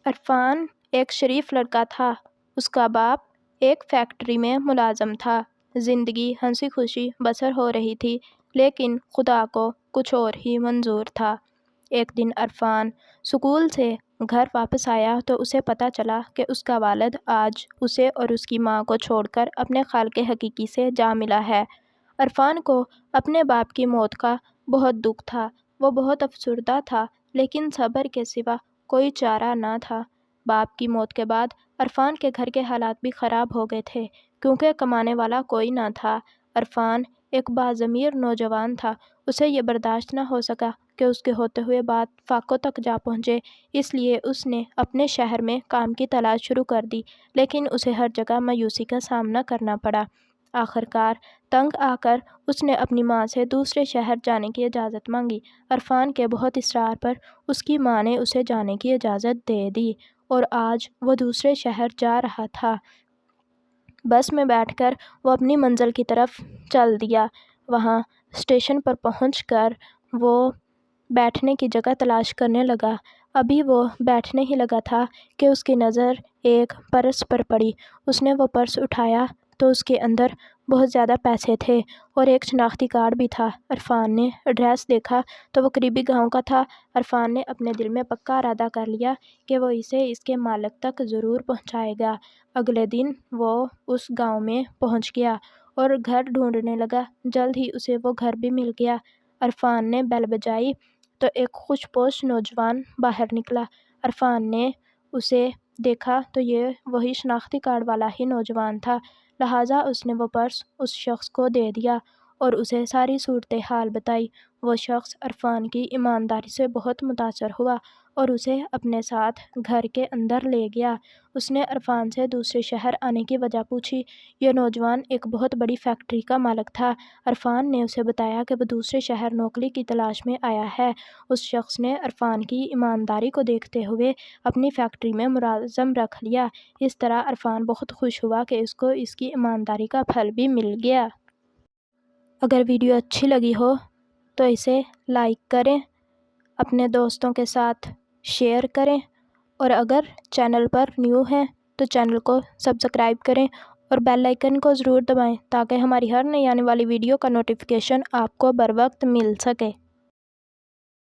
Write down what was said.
عرفان ایک شریف لڑکا تھا۔ اس کا باپ ایک فیکٹری میں ملازم تھا۔ زندگی ہنسی خوشی بسر ہو رہی تھی، لیکن خدا کو کچھ اور ہی منظور تھا۔ ایک دن عرفان اسکول سے گھر واپس آیا تو اسے پتہ چلا کہ اس کا والد آج اسے اور اس کی ماں کو چھوڑ کر اپنے خالق حقیقی سے جا ملا ہے۔ عرفان کو اپنے باپ کی موت کا بہت دکھ تھا۔ وہ بہت افسردہ تھا، لیکن صبر کے سوا کوئی چارہ نہ تھا۔ باپ کی موت کے بعد عرفان کے گھر کے حالات بھی خراب ہو گئے تھے، کیونکہ کمانے والا کوئی نہ تھا۔ عرفان ایک باضمیر نوجوان تھا۔ اسے یہ برداشت نہ ہو سکا کہ اس کے ہوتے ہوئے بات فاقوں تک جا پہنچے، اس لیے اس نے اپنے شہر میں کام کی تلاش شروع کر دی، لیکن اسے ہر جگہ مایوسی کا سامنا کرنا پڑا۔ آخرکار تنگ آ کر اس نے اپنی ماں سے دوسرے شہر جانے کی اجازت مانگی۔ عرفان کے بہت اصرار پر اس کی ماں نے اسے جانے کی اجازت دے دی اور آج وہ دوسرے شہر جا رہا تھا۔ بس میں بیٹھ کر وہ اپنی منزل کی طرف چل دیا۔ وہاں اسٹیشن پر پہنچ کر وہ بیٹھنے کی جگہ تلاش کرنے لگا۔ ابھی وہ بیٹھنے ہی لگا تھا کہ اس کی نظر ایک پرس پر پڑی۔ اس نے وہ پرس اٹھایا تو اس کے اندر بہت زیادہ پیسے تھے اور ایک شناختی کارڈ بھی تھا۔ عرفان نے ایڈریس دیکھا تو وہ قریبی گاؤں کا تھا۔ عرفان نے اپنے دل میں پکا ارادہ کر لیا کہ وہ اسے اس کے مالک تک ضرور پہنچائے گا۔ اگلے دن وہ اس گاؤں میں پہنچ گیا اور گھر ڈھونڈنے لگا۔ جلد ہی اسے وہ گھر بھی مل گیا۔ عرفان نے بیل بجائی تو ایک خوش پوش نوجوان باہر نکلا۔ عرفان نے اسے دیکھا تو یہ وہی شناختی کارڈ والا ہی نوجوان تھا، لہٰذا اس نے وہ پرس اس شخص کو دے دیا اور اسے ساری صورتحال بتائی۔ وہ شخص عرفان کی ایمانداری سے بہت متاثر ہوا اور اسے اپنے ساتھ گھر کے اندر لے گیا۔ اس نے عرفان سے دوسرے شہر آنے کی وجہ پوچھی۔ یہ نوجوان ایک بہت بڑی فیکٹری کا مالک تھا۔ عرفان نے اسے بتایا کہ وہ دوسرے شہر نوکری کی تلاش میں آیا ہے۔ اس شخص نے عرفان کی ایمانداری کو دیکھتے ہوئے اپنی فیکٹری میں ملازم رکھ لیا۔ اس طرح عرفان بہت خوش ہوا کہ اس کو اس کی ایمانداری کا پھل بھی مل گیا۔ اگر ویڈیو اچھی لگی ہو تو اسے لائک کریں، اپنے دوستوں کے ساتھ شیئر کریں اور اگر چینل پر نیو ہیں تو چینل کو سبسکرائب کریں اور بیل آئیکن کو ضرور دبائیں تاکہ ہماری ہر نئی آنے والی ویڈیو کا نوٹیفیکیشن آپ کو بروقت مل سکے۔